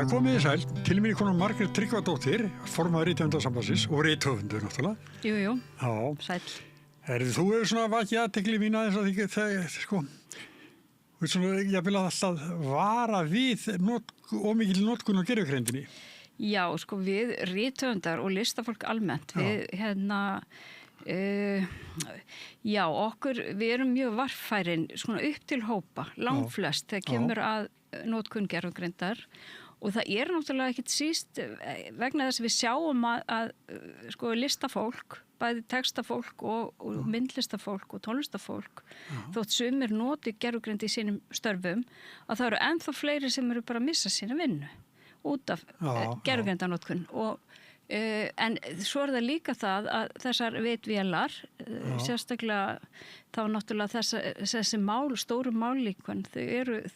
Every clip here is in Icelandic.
Já, komið þið sæl. Til mín konar Margrét Tryggvadóttir, formaður Rithöfundasambandsins og rithöfundur náttúrulega. Jú, Já. sæl. Þú hefur svona vakið athygli mín aðeins að þegar, sko, þú veit svona, ég vil alltaf vara við ómikil notkun á gervigreindinni. Já, sko, við rithöfundar og listafólk almennt, við já, við erum mjög varfærin svona upp til hópa, langflest þegar kemur að notkun gervigreindar. Og það er náttúrulega ekkert síst vegna þess að við sjáum að sko listafólk, bæði textafólk og myndlistafólk og tónlistafólk, þótt sumir noti gervigreind í sínum störfum, að það eru ennþá fleiri sem eru bara að missa sína vinnu út af gervigreindarnotkun. En svo er það líka það að þessar vitvélar, sérstaklega þá náttúrulega þessi stóru mállíkun, þau eru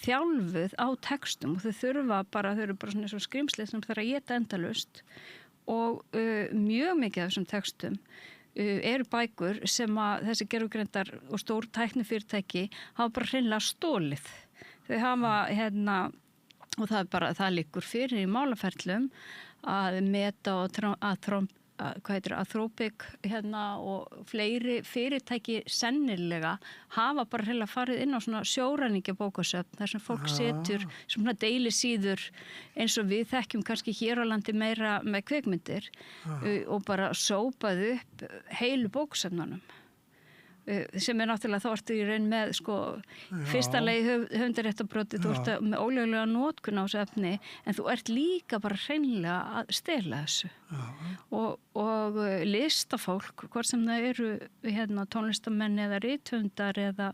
þjálfuð á textum og þau eru bara svona eins og skrimslið sem þarf að éta endalaust og mjög mikið af þessum textum eru bækur sem að þessi gervigreindar og stór tæknifyrirtæki hafa bara hreinlega stólið. Þau hafa og það liggur fyrir í málaferlum að Meta og Anthropic og fleiri fyrirtæki sennilega hafa bara hreinlega farið inn á svona sjóræningjabókasöfn þar sem fólk setur svona deilisíður eins og við þekkjum kannski hér á landi meira með kvikmyndir og bara sópað upp heilu bókasöfnunum. Sem náttúrulega þá ertu í raun með fyrsta lagi höfundaréttarbroti, þú ert með ólöglega notkun á þessu efni en þú ert líka bara hreinlega að stela þessu og listafólk, hvort sem það eru tónlistamenn eða rithöfundar eða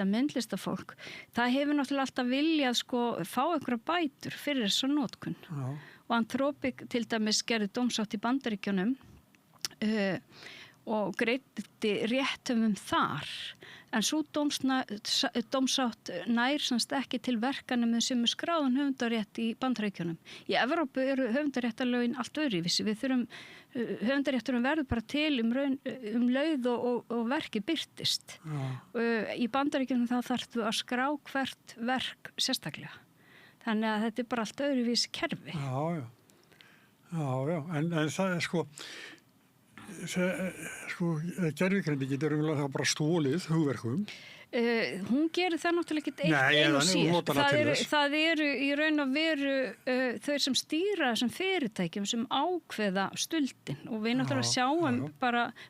myndlistafólk, það hefur náttúrulega alltaf viljað fá einhverja bætur fyrir þessa notkun og Anthropic til dæmis gerði dómsátt í Bandaríkjunum og greiddi rétthöfum þar. En svo dómsátt nær semst ekki til verkanum sem skráðan höfundarétt í Bandaríkjunum. Í Evrópu eru höfundaréttarlögin allt öðruvísi. Höfundarétturinn verður bara til leið og verki birtist. Í Bandaríkjunum þá þarftu að skrá hvert verk sérstaklega. Þannig að þetta er bara allt öðruvísi kerfi. Já, en það er gervigreindin getur þá bara stólið hugverkum. Hún gerir það náttúrulega ekki ein og sér. Það eru í raun og veru þau sem stýra þessum fyrirtækjum sem ákveða stuldin og við náttúrulega sjáum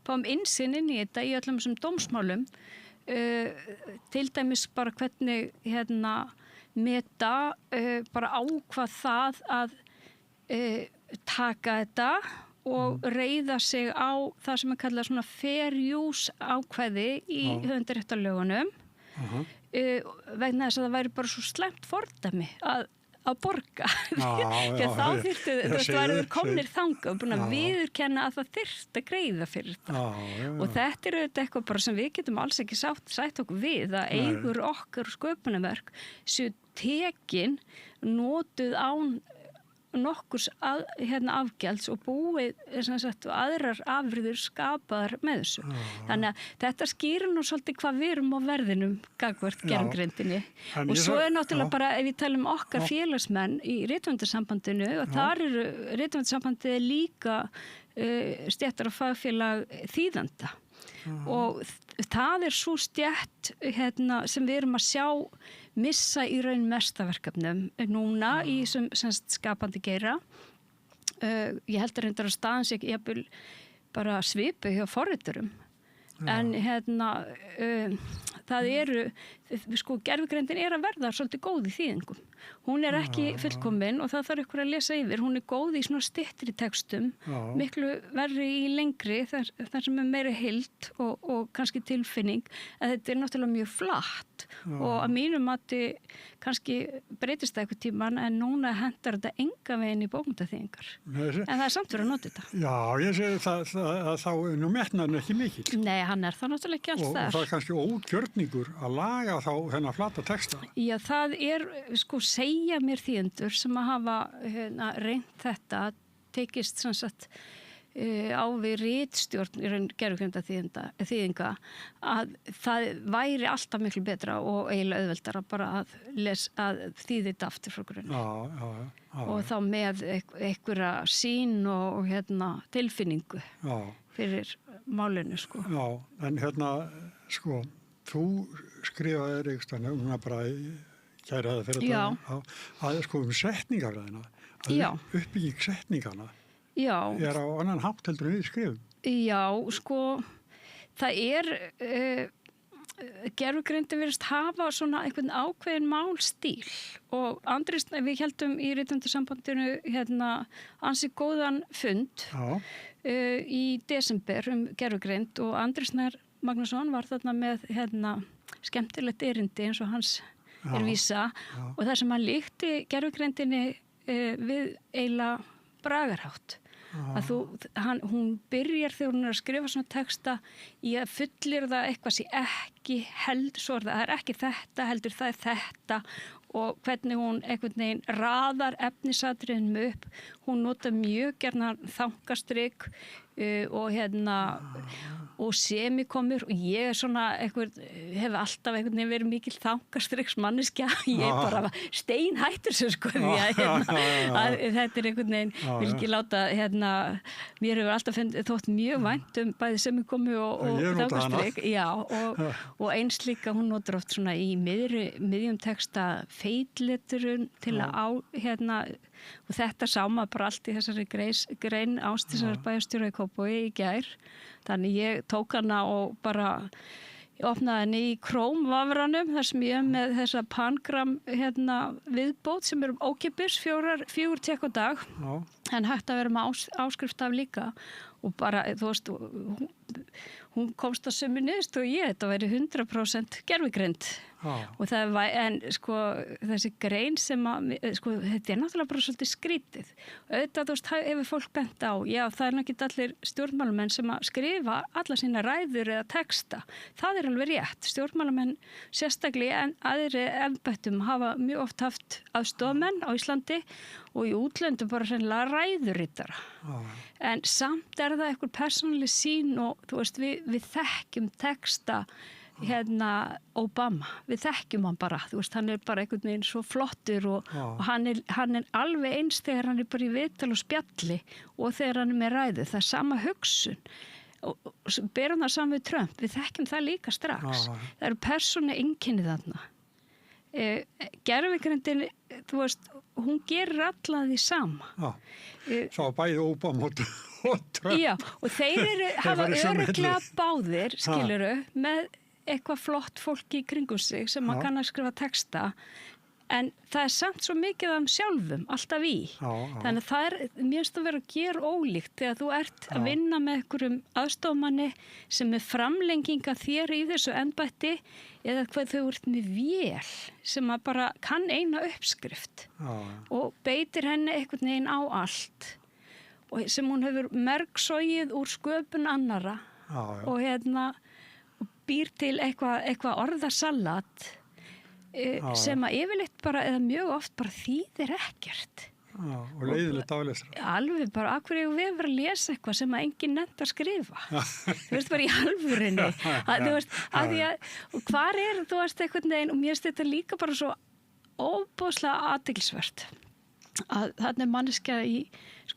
fáum innsýn inn í þetta í öllum þessum dómsmálum til dæmis bara hvernig Meta bara ákvað það að taka þetta og reiða sig á það sem kallað svona fair use ákvæði í höfundaréttarlögunum vegna þess að það væri bara svo slæmt fordæmi að borga því að þá þyrftu það væri komnir þangað og búin að viðurkenna að það þyrfti að greiða fyrir þetta og þetta er eitthvað bara sem við getum alls ekki sætt okkur við að eigur okkar sköpunarverk séu tekin notuð án nokkurs afgjalds og búið aðrar afurðir skapaðar með þessu. Þannig að þetta skýrir nú svolítið hvað við erum á verðinum gagnvart gervigreindinni. Og svo er náttúrulega bara, ef við talum okkar félagsmenn í Rithöfundasambandinu, og þar eru Rithöfundasambandið líka stéttar og fagfélag þýðenda. Og það er svo stétt sem við erum að sjá missa í raun mestaverkefnum núna í sem skapandi geira. Ég held að reyndar að staðan sig jafnvel bara svipu hjá forriturum. En það eru gervigreindin er að verða svolítið góð í þýðingum. Hún er ekki fullkomin og það þarf ykkur að lesa yfir. Hún er góð í svona styttri textum, miklu verri í lengri þar sem er meiri heild og kannski tilfinning. En þetta er náttúrulega mjög flatt og að mínum mati kannski breytist það eitthvað tíman en núna hendar þetta enga veginn í bókmenntaþýðingar. En það er samt verið að nota þetta. Já, ég segi það þá nú metnaðin ekki mikill. Nei, hann er það náttúrulega ekki alls þar. Og það er kannski ógjörningur að laga þá þennan flata texta. Já, það er, segja mér þýðendur sem að hafa reynt þetta, tekist sem sagt á við ritstjórn gervigreindarþýðinga að það væri alltaf miklu betra og eiginlega auðveldara bara að þýða þetta aftur frá grunni. Og þá með einhverja sýn og tilfinningu fyrir málinu, sko. Já, en þú skrifaðir einhverstað, bara kæraði fyrir þetta, að setningafræðina, uppbygging setningana. Já. Er á annan hátt heldur en við skrifum? Já, það gervigreindin virðist hafa svona einhvern ákveðin málstíl og Andrés, við héldum í Rithöfundasambandinu ansi góðan fund í desember gervigreind og Andrés Magnússon var þarna með skemmtilegt erindi eins og hans vísa og það sem hann líkti gervigreindinni við eiginlega bragarhátt. Að hún byrjar þegar hún að skrifa svona texta í að fullyrða eitthvað sem ekki heldur, það er ekki þetta heldur, það er þetta og hvernig hún einhvern veginn raðar efnisatriðinum upp. Hún nota mjög gjarnan þankastrik og semikomur og ég svona hef alltaf einhvern veginn verið mikil þankastriksmanneskja. Ég bara steinhættur sem því að þetta einhvern veginn, vil ekki láta mér hefur alltaf þótt mjög vænt bæði semikomu og þankastrik. Já, og eins líka hún notar oft svona í miðjum texta feitleturinn til að og þetta sá maður bara allt í þessari grein Ásdísar bæjarstjóra í Kópavogi í gær. Þannig ég tók hana og bara opnaði henni í Chrome-vafranum þar sem ég með þessa Pangram viðbót sem ókeypis 4 tékk á dag. En hægt að vera með áskrift af líka og bara, þú veist, hún komst að sömu niðurst og þetta væri 100% gervigreind. Og það en þessi grein sem þetta náttúrulega bara svolítið skrítið. Auðvitað, þú veist, hefur fólk bent á, það er ekki allir stjórnmálamenn sem að skrifa alla sína ræður eða texta. Það er alveg rétt. Stjórnmálamenn sérstaklega en aðri embættum hafa mjög oft haft aðstoðamenn á Íslandi og í útlöndum bara hreinlega ræðurritara. En samt það einhver persónuleg sýn og þú veist, við þekkjum texta Obama, við þekkjum hann bara, þú veist, hann bara einhvern veginn svo flottur og hann er alveg eins þegar hann bara í viðtal og spjalli og þegar hann með ræðu, það sama hugsun og berum það saman við Trump, við þekkjum það líka strax. Það eru persónu einkenni þarna. Gervigreindin, þú veist, hún gerir alla því sama. Svo bæði Obama og Trump. Já, og þeir hafa örugglega báðir, skilurðu, með eitthvað flott fólki í kringum sig sem maður kann að skrifa texta en það samt svo mikið af sjálfum, alltaf í. Þannig að það mér finnst að vera að gera ólíkt þegar þú ert að vinna með einhverjum aðstofmanni sem er framlenginga þér í þessu embætti eða hvað þau ert með vél sem að bara kann eina uppskrift og beitir henni einhvern veginn á allt og sem hún hefur mergsogið úr sköpun annara og og býr til eitthvað orðasalat sem að yfirleitt bara, eða mjög oft bara þýðir ekkert. Og leiðilegt aflestra. Alveg bara, af hverju við verðum að lesa eitthvað sem að enginn nefnt að skrifa. Þú veist, bara í alvörinni. Þú veist, að því að, og hvar þú veist, einhvern veginn, og mér finnst þetta líka bara svo óbúðslega athyglisvert. Að þarna manneskja í,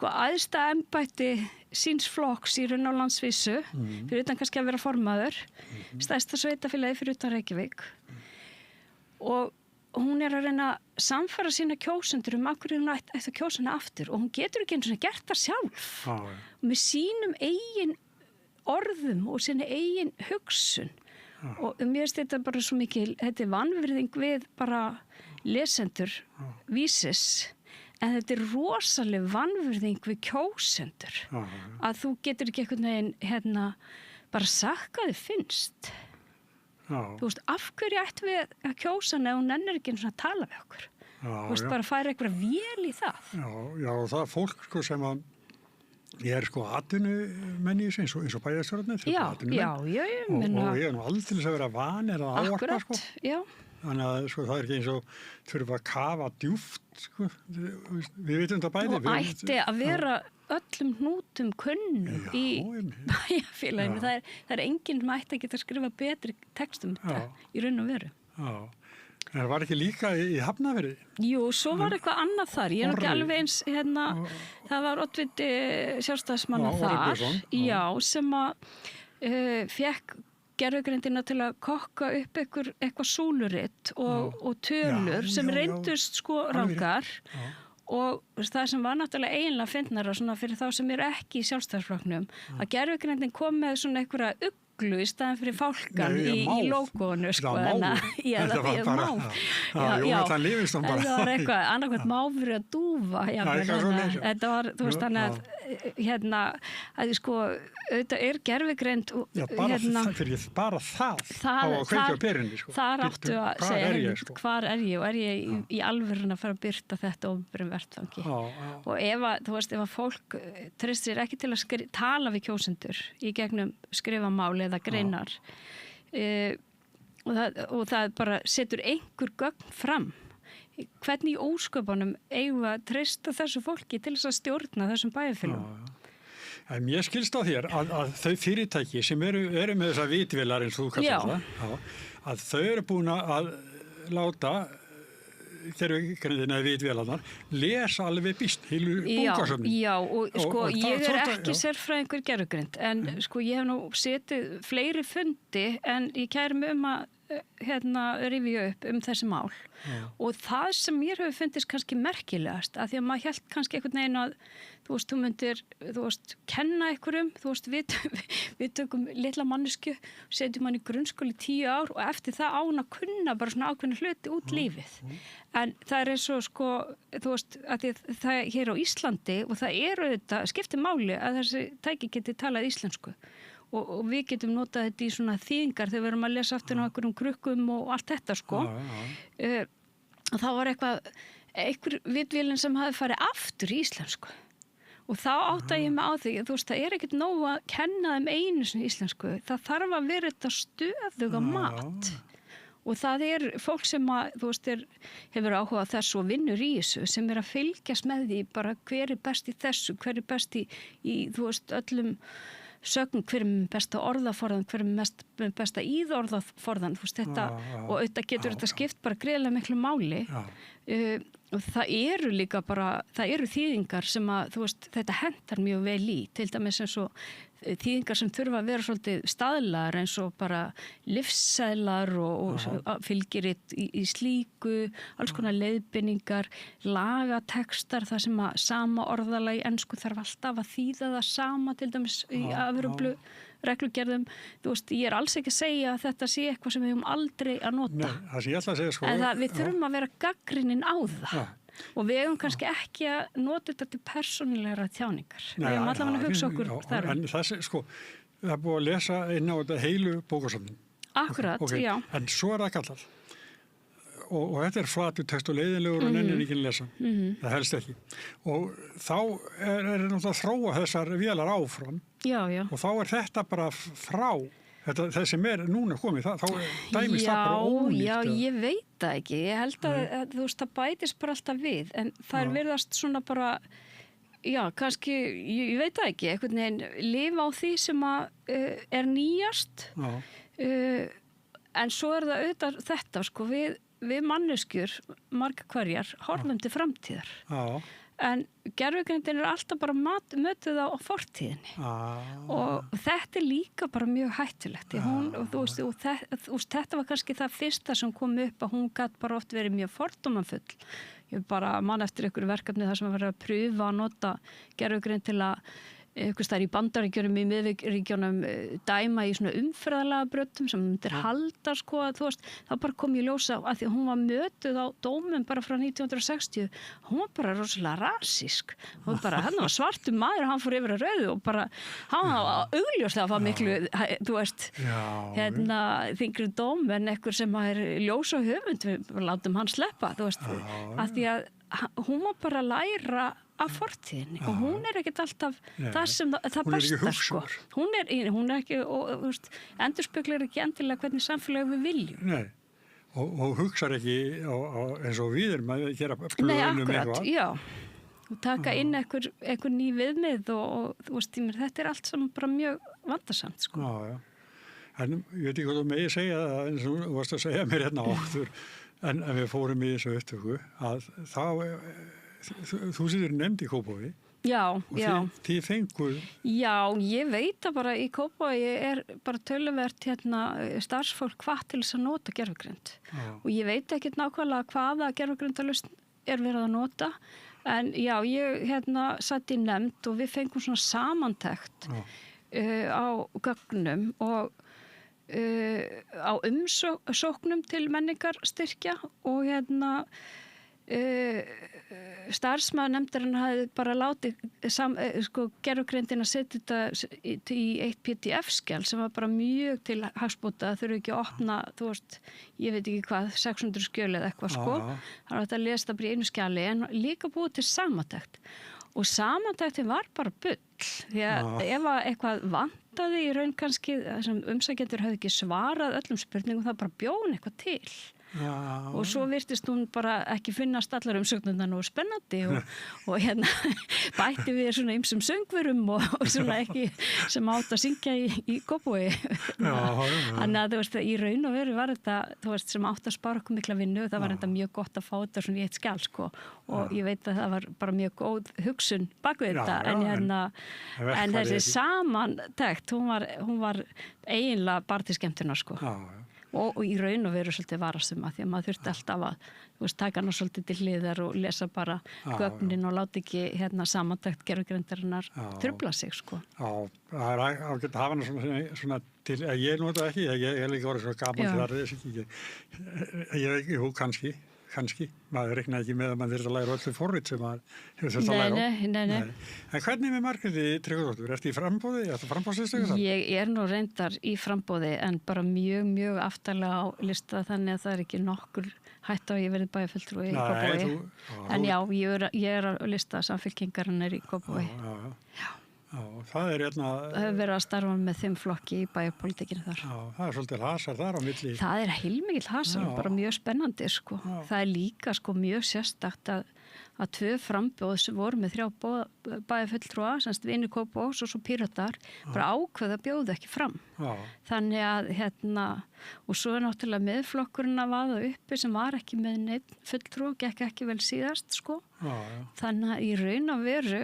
æðsta embætti síns flokks í raun á landsvísu, fyrir utan kannski að vera formaður, stærsta sveitafélagi fyrir utan Reykjavík. Og hún að reyna að samfara sína kjósendur af hverju hún ætti að kjósa hana aftur og hún getur ekki einu svona gert það sjálf. Með sínum eigin orðum og sinni eigin hugsun. Og mér finnst þetta bara svo mikil, þetta vanvirðing við bara lesendur vísis. En þetta rosaleg vanvirðing við kjósendur. Að þú getur ekki einhvern veginn bara sagt hvað þið finnst. Þú veist, af hverju ættum við að kjósa hana ef hún nennir ekki einu svona að tala við okkur. Þú veist, bara færa eitthvað vél í það. Já, það er fólk sem að ég atvinnumenn í þessu eins og bæjarstjórarnir. Já. Og ég nú aldrei að vera vanir að ávarpa. Já. þannig að sko, það ekki eins og þurfa að kafa djúpt sko. Við vitum það bæði. Og ætti að vera öllum hnútum kunnur í bæjarfélaginu. Það enginn sem ætti að geta að skrifa betri textum þetta í raun og veru. Já. En það var ekki líka í Hafnarfirði? Jú, svo var eitthvað annað þar. Ég er ekki alveg eins, það var oddviti sjálfstæðismanna þar, sem að fekk gervigreindina til að kokka upp eitthvað súluritt og tölur sem reyndust sko rangar og það sem var náttúrulega eiginlega fyndnara svona fyrir þá sem eru ekki í sjálfstæðisflokknum að gervigreindin kom með svona einhverja í staðan fyrir fálkan í logónu sko. Þetta var bara Jónatan Livingston bara. Það var eitthvað annarkvæmt máfur að dúfa. Þetta var, þú veist, þannig að sko, auðvitað gervigreind bara það á að kveikja á perunni sko. Þar áttu að segja hvar er ég og er ég í alvörun að fara að byrta þetta opinberum vettvangi og ef að fólk treystir ekki til að tala við kjósendur í gegnum skrifamáli eða greinar og það bara setur einhver gögn fram hvernig í ósköpunum eigum að treysta þessu fólki til þess að stjórna þessum bæjarfélögum. Mér skilst á þér að þau fyrirtæki sem eru með þessa vitvélar eins og þú kallar það, að þau eru búin að láta gervigreindina eða vitvélarnar lesa alveg býst heilu bókasöfnin. Já, og sko ég er ekki sérfræðingur gervigreind en sko ég hef nú setið fleiri fundi en ég kæri mig að rifja upp þessi mál og það sem mér hefur fundist kannski merkilegast að því að maður hélt kannski einhvern veginn að þú myndir kenna einhverjum, við tökum litla mannesku, setjum hann í grunnskóli 10 ár og eftir það án að kunna bara svona ákveðna hluti út lífið. En það er eins og sko, að það er hér á Íslandi og það þetta skiptir máli að þessi tæki geti talað íslensku. Og við getum notað þetta í svona þýðingar þegar við erum að lesa aftur á einhverjum krukkum og allt þetta sko. Og þá var einhver vitvélin sem hafi farið aftur í íslensku. Og þá áttaði ég mig á því, það er ekkert nóg að kenna þeim einu sinni íslensku. Það þarf að vera þetta stöðuga mat. Og það er fólk sem hefur áhuga þess og vinnur í þessu sem að fylgjast með því bara hver er best í þessu, hver er best í öllum sögn, hver er besta orðaforðan, hver er besta íðorðaforðan, og auðvitað getur þetta skipt bara greiðlega miklu máli og það eru líka bara, það eru þýðingar sem að, þetta hentar mjög vel í, til dæmis eins og þýðingar sem þurfa að vera svolítið staðlar eins og bara livsseðlar og fylgir í slíku, alls konar leiðbeiningar, lagatekstar, það sem að sama orðalag í ensku þarf alltaf að þýða það sama, til dæmis í afruglu reglugerðum. Ég er alls ekki að segja að þetta sé eitthvað sem við höfum aldrei að nota. Nei, það sem ég ætla að segja sko. En við þurfum að vera gagnrýnin á það. Og við höfum kannski ekki að nota þetta til persónulegra tjáningar. Við höfum allavega að hugsa okkur þar. En það er búið að lesa inn á þetta heilu bókasöfnin. Akkurat, já. En svo er það kallað. Og þetta er flatur text og leiðinlegur og nennir ekki að lesa. Það helst ekki. Og þá er náttúrulega að þróa þessar vélar áfram. Já. Og þá er þetta bara frá. Það sem er núna komið, þá dæmist það bara ónýtt. Já, ég veit það ekki. Ég held að það bætist bara alltaf við. En það er virðast svona bara, kannski, ég veit það ekki, einhvern veginn lifa á því sem að er nýjast. En svo er það auðvitað þetta, sko, við manneskjur, marga hverjar, horfum til framtíðar. En gervigreindin er alltaf bara mötuð á fortíðinni. Og þetta er líka bara mjög hættulegt. Þetta var kannski það fyrsta sem kom upp að hún gat bara oft verið mjög fordómafull. Ég bara man eftir einhverju verkefni þar sem að vera að pröfa að nota gervigreind til að einhvers staðar í Bandaríkjunum, í miðríkjunum dæma í svona umferðarlega bröttum sem myndir halda sko að þá bara kom ég ljósa að því að hún var mötuð á dómum bara frá 1960, hún var bara rosalega rasísk, hún bara, hann var svartur maður, hann fór yfir að rauðu og bara, hann var augljóslega að fá miklu, þingri dóm en einhver sem er ljósa höfund, við látum hann sleppa, að því að hún var bara að læra af fortíðinni og hún er ekkert alltaf það sem það besta sko. Hún er ekki, endurspeglar ekki endilega hvernig samfélag við viljum. Nei, og hugsar ekki eins og við erum að gera plönum eitthvað. Nei, akkurat, já. Og taka inn einhver ný viðmið og þú veist, þetta allt sem bara mjög vandarsamt, sko. Já. En ég veit ekki hvað þú megi segja það, eins og þú varst að segja mér hérna áður, en við fórum í þessu upptöku, að þú situr nefnd í Kópavogi. Já, og þið fenguð... Já, ég veit að bara í Kópavogi bara töluvert starfsfólk hvað til þess að nota gervigreind. Og ég veit ekki nákvæmlega hvaða gervigreindarlausn verið að nota, en já, ég satt í nefnd og við fengum svona samantekt á gögnum og á umsóknum til menningarstyrkja og starfsmaður nefndarinn hafði bara látið gervigreindin að setja þetta í eitt PDF-skjal sem var bara mjög til hagsbóta, þurfu ekki að opna, þú veist, ég veit ekki hvað, 600 skjöl eða eitthvað, sko. Það var að lesa það bara í einu skjali, en líka búið til samantekt. Og samantektin var bara bull, því að ef eitthvað vantaði í raun kannski, þessum umsækjendur hefði ekki svarað öllum spurningum, það bara bjóðin eitthvað til. Já. Og svo virtist hún bara ekki finnast allar umsögnundan og spennandi og bætti við svona ymsum söngverum og svona ekki sem átt að syngja í Kópavogi. Þannig að þú veist, í raun og veru var þetta, þú veist, sem átt að spara okkur mikla vinnu og það var þetta mjög gott að fá þetta svona í eitt skjal, sko. Og ég veit að það var bara mjög góð hugsun bak við þetta, en þessi samantekt, hún var eiginlega bara til skemmtunar, sko. Og í raun og veru svolítið varastum að því að maður þurfti alltaf að taka hana svolítið til hliðar og lesa bara gögnin og láti ekki samantekt gervigreindarinnar trufla sig, sko. Já, það er ágætt að hafa hana svona til, ég nota ekki, ég er líka orðið svona gaman til það, ég veit ekki, kannski, maður reiknaði ekki með að maður þurfti að læra öllu forrit sem maður hefur þurft að læra á. Nei. En hvernig með Margréti Tryggvadóttur? Ertu í framboði? Ertu framboðslista? Ég nú reyndar í framboði en bara mjög, mjög aftarlega á lista þannig að það er ekki nokkur hætt á að ég verið bæjarfulltrúi í Kópavogi. En já, ég er á lista Samfylkingarinnar í Kópavogi. Já, það er Það hefur verið að starfa með þeim flokki í bæjarpólitíkinu þar. Já, það er svolítið hasar þar á milli. Það er heilmikill hasar, bara mjög spennandi, sko. Það er líka, sko, mjög sérstakt að 2 framboð sem voru með 3 bæjarfulltrúa, semst vinir Kópavogs og svo Píratar, bara ákveða að bjóða ekki fram. Þannig að og svo er náttúrulega miðflokkurinn að vaða uppi sem var ekki með neitt fulltrúa, gekk ekki vel síðast, sko. Þannig að í raun og veru,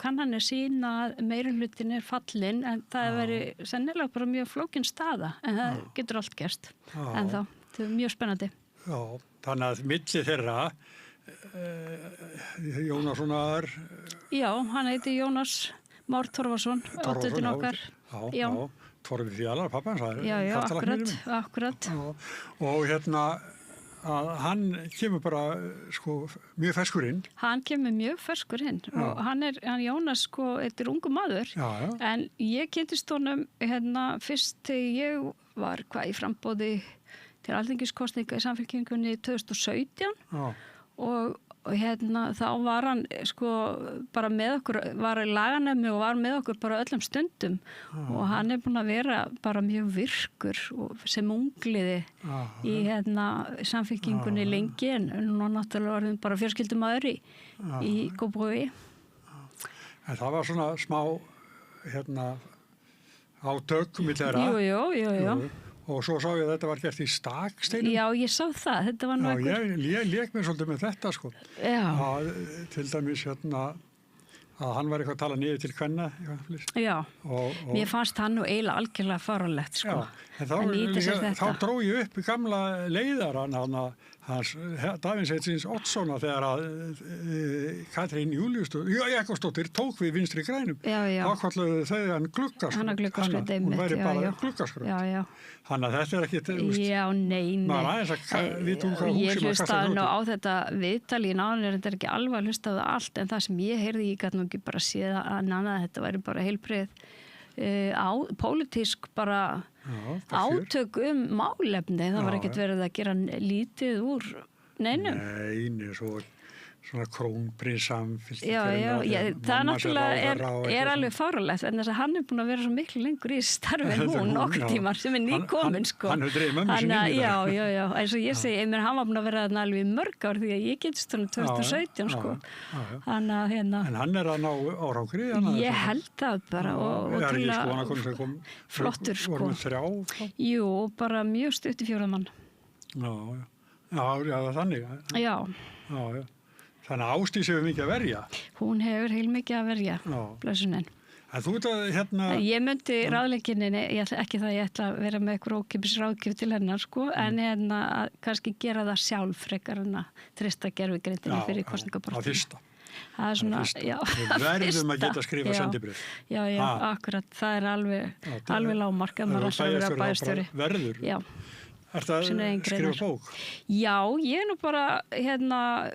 kann hann sýna að meirihlutin er fallin, en það er verið sennilega bara mjög flókin staða, en það getur allt gerst. En þá, þetta er mjög spennandi. Já, þannig að milli þeirra Jónassonar. Já, hann heiti Jónas Már Torfason, oddvitinn okkar. Já, Torfi Fjalar, pappa hans. Já, akkurat. Og að hann kemur bara, sko, mjög ferskur inn. Hann kemur mjög ferskur inn og hann Jónas, sko, þetta er ungu maður. En ég kynntist honum fyrst þegar ég var í frambóði til alþingiskosninga í Samfylkingunni 2017 og þá var hann, sko, bara með okkur, var í laganemi og var með okkur bara öllum stundum og hann er búin að vera bara mjög virkur sem ungliði í Samfylkingunni lengi en nú náttúrulega var hann bara fjölskyldumaður í Kópavogi. En það var svona smá átök milli þeirra. Jú. Og svo sá ég að þetta var gert í Staksteinum. Já, ég sá það. Þetta var nú eitthvað... Ég lék mér svolítið með þetta, sko. Já. Til dæmis, að hann var eitthvað að tala niður til kvenna. Já, mér fannst hann nú eiginlega algjörlega farulegt, sko. Já, þá dró ég upp í gamla leiðaran, hans Davíðs Oddssonar þegar að Katrín Jakobsdóttir tók við Vinstri grænum. Og kalluðu þau hann gluggaskröð. Hún væri bara gluggaskröð. Já. Þannig að þetta er ekki... Já, nei. Ég hlustaði nú á þetta viðtal í náðan, þetta er ekki alveg að hlusta á það allt, en það sem ég heyrði, ég gæti nú ekki bara séð að þetta væri bara heilbrigð pólitísk bara átök málefni, það var ekkert verið að gera lítið úr neinum. Nei, svo svona krónprinssamfylgd. Það náttúrulega er alveg fáralegt en þess að hann búin að vera svo miklu lengur í starfi en hún nokkur tímar sem nýkomin sko. Hann hefur dreifð mömmu sinni inn í það. Já, eins og ég segi, hann var búin að vera þarna alveg í mörg ár því að ég getist hann 2017 sko. En hann að ná árangri? Ég held það bara og flottur sko. Voru með 3? Jú, bara mjög stutt í 4 mann. Já, þannig. Já. Þannig að Ásdís hefur mikið að verja. Hún hefur heil mikið að verja, blessunin. En þú veit að Ég myndi ráðleikinni, ekki það ég ætla að vera með eitthvað ókipis ráðgjöf til hennar, sko, en að kannski gera það sjálf frekar en að treysta gervigrindinni fyrir kosningabaráttunni. Á fyrsta. Það er svona, Við verðum að geta skrifa sendibréf. Já, akkurat. Það er alveg lágmark að maður alltaf vera bæjarstjóri. Verður? Já. Ertu að skrifa bók? Já, ég er nú bara eiginlega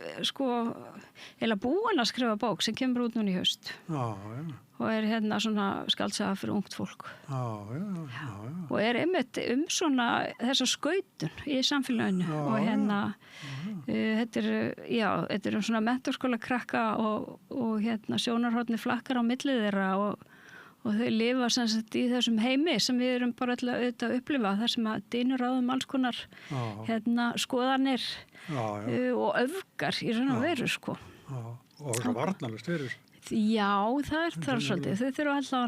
búin að skrifa bók sem kemur út núna í haust. Og er svona skaldsaga fyrir ungt fólk. Og er einmitt svona þessa skautun í samfélaginu og þetta er svona mentorskóla krakka og sjónarhorni flakkar á milli þeirra og þau lifa sem sagt í þessum heimi sem við erum bara auðvitað að upplifa þar sem að dynur áðum alls konar skoðanir og öfgar í raun og veru sko. Og það varnarlust verður. Já, það er þar svolítið. Þau þurfa alltaf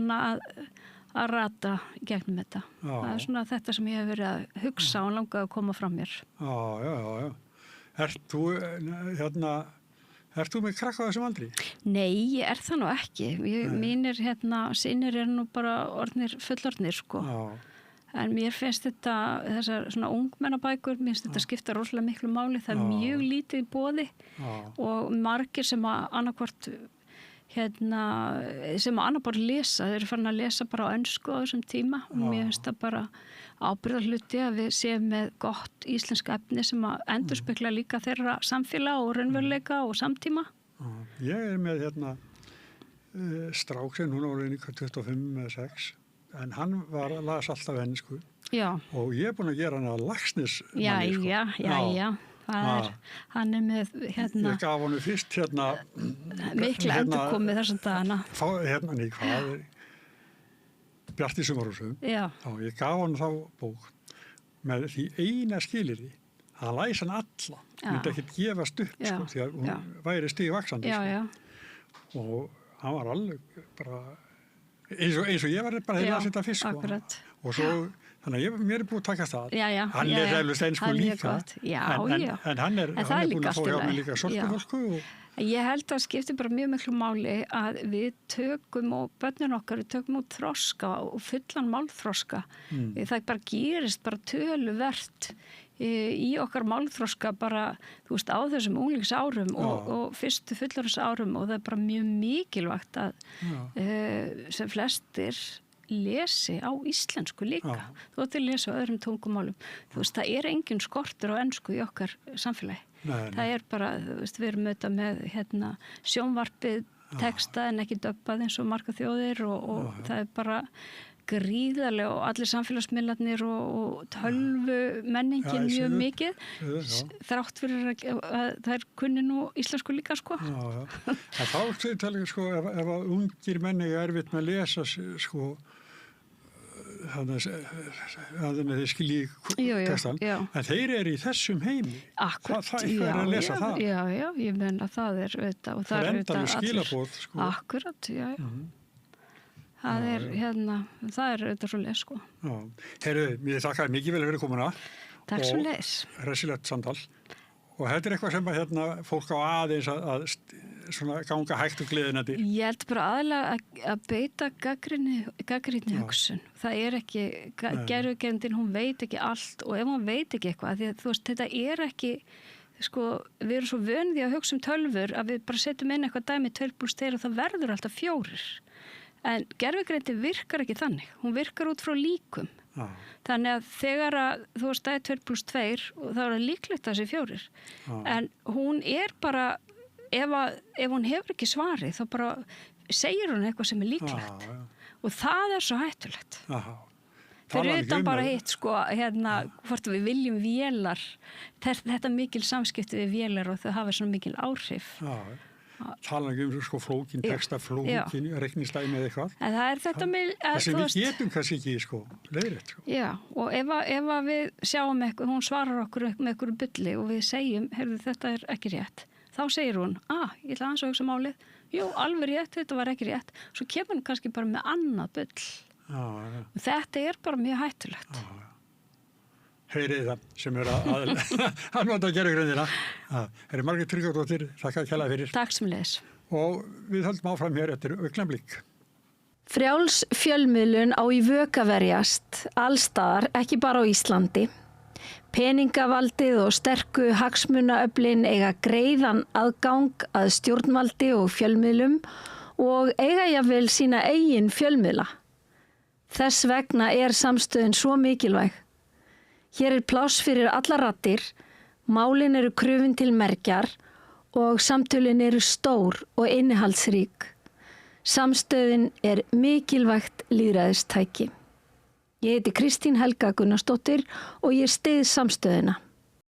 að rata gegnum þetta. Það er svona þetta sem ég hef verið að hugsa og langað að koma fram mér. Já. Ert þú með krakka á þessum aldri? Nei, ég er það nú ekki. Mínir synir eru nú bara orðnir fullorðnir sko. En mér finnst þessar svona ungmennabækur, mér finnst þetta skipta rosalega miklu máli. Það er mjög lítið í boði og margir sem að annarkvort sem að annarkvort lesa, þeir eru farin að lesa bara á ensku á þessum tíma og mér finnst það bara ábyrgðarhluti að við séum með gott íslensk efni sem að endurspegla líka þeirra samfélag og raunveruleika og samtíma. Ég er með strák sem núna voru 25 eða 6 en hann las alltaf ensku og ég er búin að gera hann að Laxness manni. Já. Hann er með Ég gaf hann fyrst mikla endurkomið þessum dagana. Hvað er Bjart í sumarhúsum. Ég gaf hann þá bók með því eina skilyrði að hann læsa hann alla. Hún myndi ekkert gefast upp sko, því að hún væri stigvaxandi. Og hann var alveg bara eins og ég var bara heila að setja fyrst sko. Og svo þannig að mér er búin að taka það. Hann er eflust einsku líka. En hann er búin að fá hjá mig líka sortufólku og Ég held að skipti bara mjög miklu máli að við tökum og börnin okkar, við tökum út þroska og fullan málþroska. Það bara gerist bara töluvert í okkar málþroska bara, þú veist, á þessum unglingsárum og fyrstu fullorðinsárum og það er bara mjög mikilvægt að sem flestir lesi á íslensku líka. Þú ætti að lesa á öðrum tungumálum. Þú veist, það er engin skortur á ensku í okkar samfélagi. Það er bara, þú veist, við erum auðvitað með sjónvarpið texta en ekki döbbað eins og marga þjóðir og það er bara gríðarlega og allir samfélagsmiðlarnir og tölvu menningin mjög mikið þrátt fyrir að það er kunni nú íslensku líka sko. Þá sko, ef ungir menni er erfitt með að lesa sko þannig að þeir skilji textan, en þeir eru í þessum heimi. Það er að lesa það. Já, ég meina það er auðvitað. Það er endanlega skilabóð. Sko. Akkurat, já. Það er auðvitað svo leið, sko. Heyrðu, mér þakkaði mikið vel fyrir komuna. Takk svo leið. Og hressilegt samtal. Og þetta er eitthvað sem að fólk á aðeins að svona ganga hægt og gleðinandi. Ég held bara aðalega að beita gagnrýni hugsun. Það er ekki, gervigerðin, hún veit ekki allt og ef hún veit ekki eitthvað, því að þú veist, þetta er ekki, sko, við erum svo vöndi að hugsa tölvur að við bara setjum inn eitthvað dæmi 2+2 og það verður alltaf 4. En gervigerðin virkar ekki þannig. Hún virkar út frá líkum. Þannig að þegar að þú veist, það er 2+2 og það er líklegt að það sé 4. En hún er bara ef hún hefur ekki svari þá bara segir hún eitthvað sem er líklegt og það er svo hættulegt. fyrir utan bara hitt sko, hvort við viljum vélar, þetta mikil samskipti við vélar og þau hafa svona mikil áhrif. Tala ekki sko flókin, texta flókin, reiknistæmi eða eitthvað. En það er þetta með... Það sem við getum kannski ekki sko, leiðrétt sko. Já, og ef við sjáum eitthvað, hún svarar okkur með eitthvað bulli og við segjum, heyrðu þetta er ekki rétt, þá segir hún, ég ætla aðeins að hugsa málið, jú, alveg rétt, þetta var ekki rétt, svo kemur hún kannski bara með annað bull. Þetta er bara mjög hættulegt. Heyrið það sem að nota gervigrindina. Margrét Tryggvadóttir, þakka kærlega fyrir. Takk sem leiðis. Og við höldum áfram hér eftir augnablik. Frjáls fjölmiðlun á í vök að verjast allstaðar, ekki bara á Íslandi. Peningavaldið og sterku hagsmunaöflin eiga greiðan aðgang að stjórnvaldi og fjölmiðlum og eiga jafnvel sína eigin fjölmiðla. Þess vegna er samstöðin svo mikilvæg. Hér er pláss fyrir allar raddir, málin eru krufin til mergjar og samtölin eru stór og innihaldsrík. Samstöðin er mikilvægt lýðræðistæki. Ég heiti Kristín Helga Gunnarsdóttir og ég styð samstöðina.